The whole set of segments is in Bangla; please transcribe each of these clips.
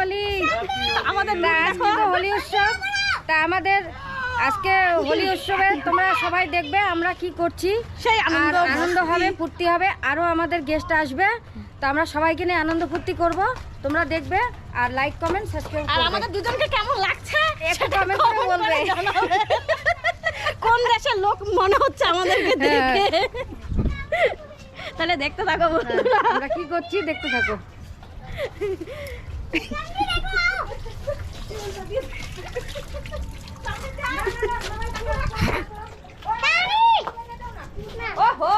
হোলি। আমাদের আজকে তো হোলি উৎসব, তা আমাদের আজকে হোলি উৎসবে তোমরা সবাই দেখবে আমরা কি করছি, সেই আনন্দ হবে, ফুর্তি হবে, আরও আমাদের গেস্ট আসবে, তো আমরা সবাইকে নিয়ে আনন্দ ফুর্তি করব, তোমরা দেখবে আর লাইক কমেন্ট সাবস্ক্রাইব করবে। আর আমাদের দুজনকে কেমন লাগছে একটু কমেন্ট করে বলবে, কোন দেশের লোক মনে হচ্ছে আমাদেরকে দেখে। তাহলে দেখতে থাকো বন্ধুরা আমরা কি করছি, দেখতে থাকো। ওহো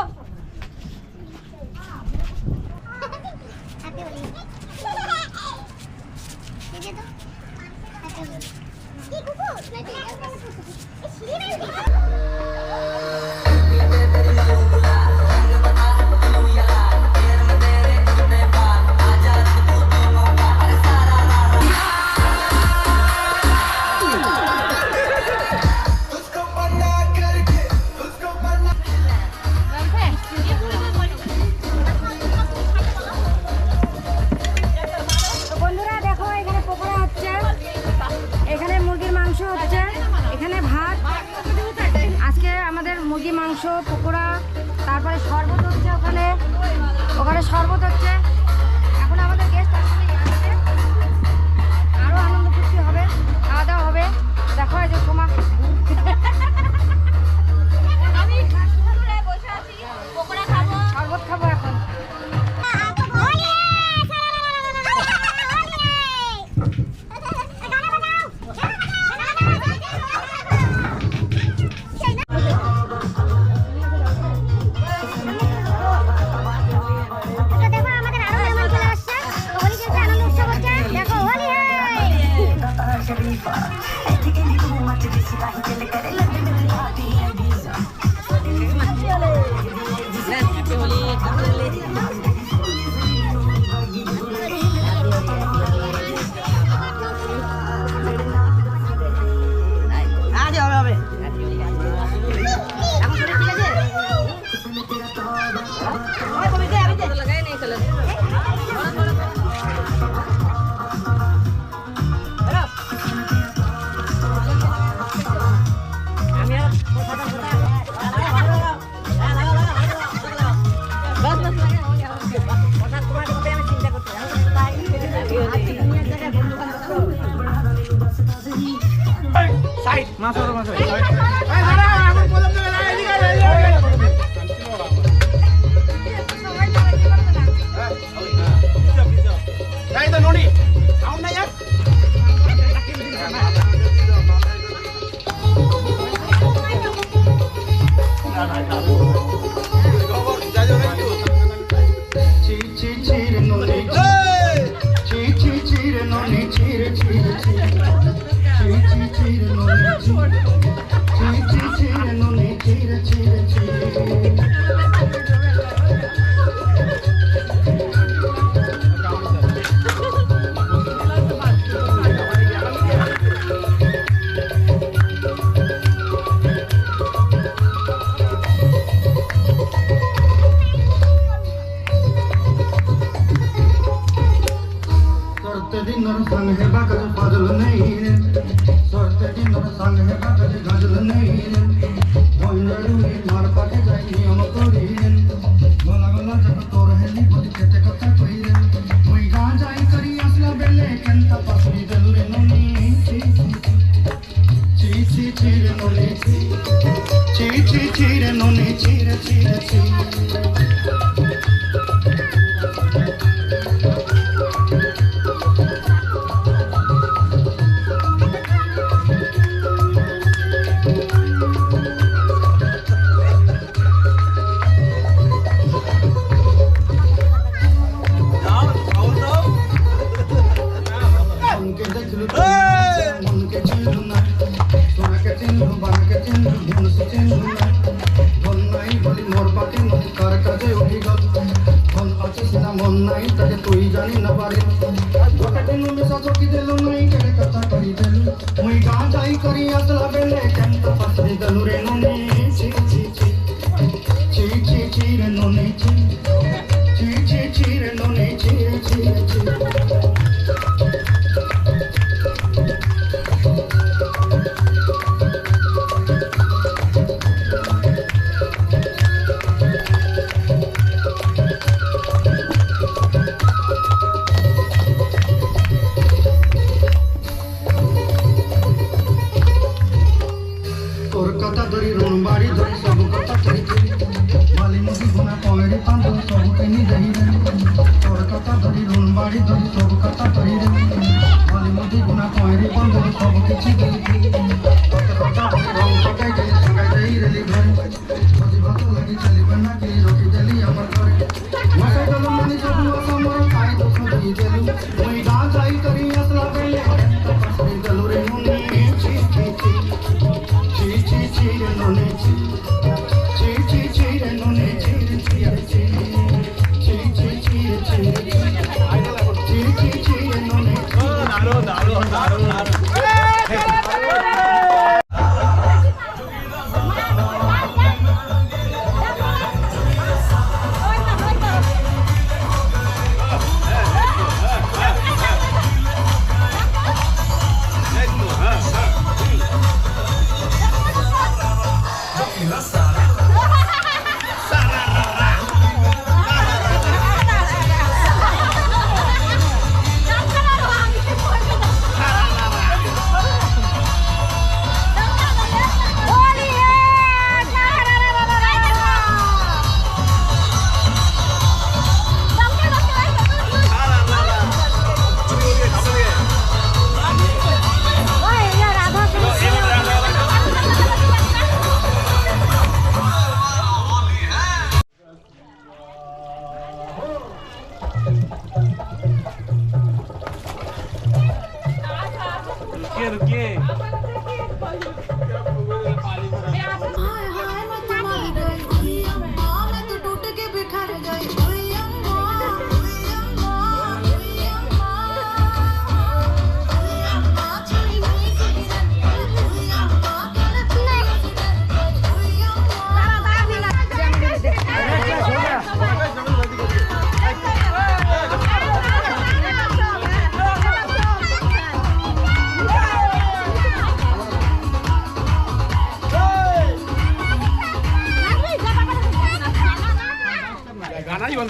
মুরগি মাংস, পকোড়া, তারপরে শরবত হচ্ছে, ওখানে শরবত হচ্ছে। এখন আমাদের গেস্ট আসছে, আরো আনন্দ ফুর্তি হবে, খাওয়া দাওয়া হবে। দেখো এই যে সোমা আমি বসে আছি, পকোড়া খাবো, শরবত খাবো এখন। তোর কথা ধরি রুন বাড়ি ধরি তোর কথা ধরি রে বলি মধি গুণা কয়রি বন্ধু সব কিছু দিলি তোর কথা ধরি রং পকাই দিলি সঙ্গাই দেই রেলি ঘরে মধি ভাত লাগি চলিবে না কি রকি দিলি আমার ঘরে মাসাই গেল মনি সব সমর কাই দুঃখ দিয়ে দিলু ওই গা যাই করি আসলা বেলে তো পাশে গেল রে মনে ছি ছি ছি ছি ছি ছি রে মনে ছি ছি ছি ছি রে মনে ছি ছি রে ছি ছি ছি ছি রে ছি ছি ছি ছি রে মনে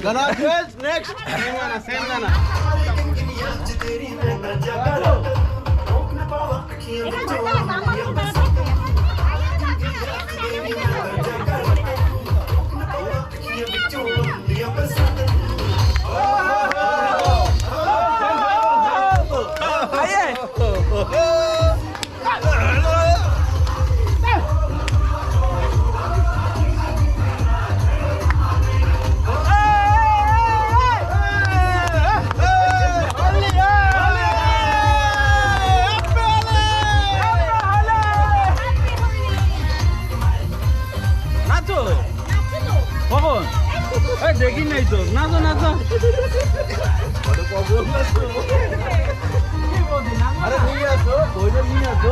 Gana next. Same Gana. দেখি নাই তো নাচো নাচো আরে নিয়ে আসো বইটা নিয়ে আসো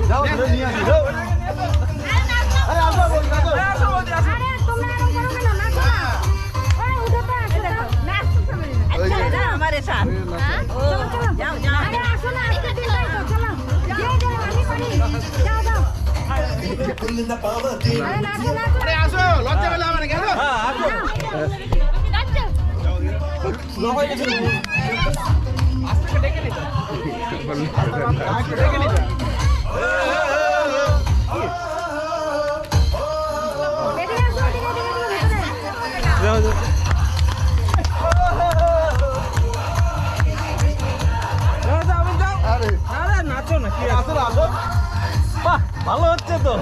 যাও ধরে নিয়ে আসো আরে আসো বলছি আসো আসো বলছি আসো আরে তোমরা এরকম করো কেন নাচো না ওই উঠে তো আসো দেখো নাচো সামনে আচ্ছা না हमारे साथ চলো চলো যাও যাও আরে আসো না আজকে দিনটাই তো চলো যে যে আমি পারি যাও যাও আরে নাচো নাচো আরে আসো লজ্জা পেলে আমার কেন হ্যাঁ আসো আস্তে ডেকে নিতে আস্তে ডেকে নিতে আরে নাচো না কি আসো আসো বাহ ভালো হচ্ছে তো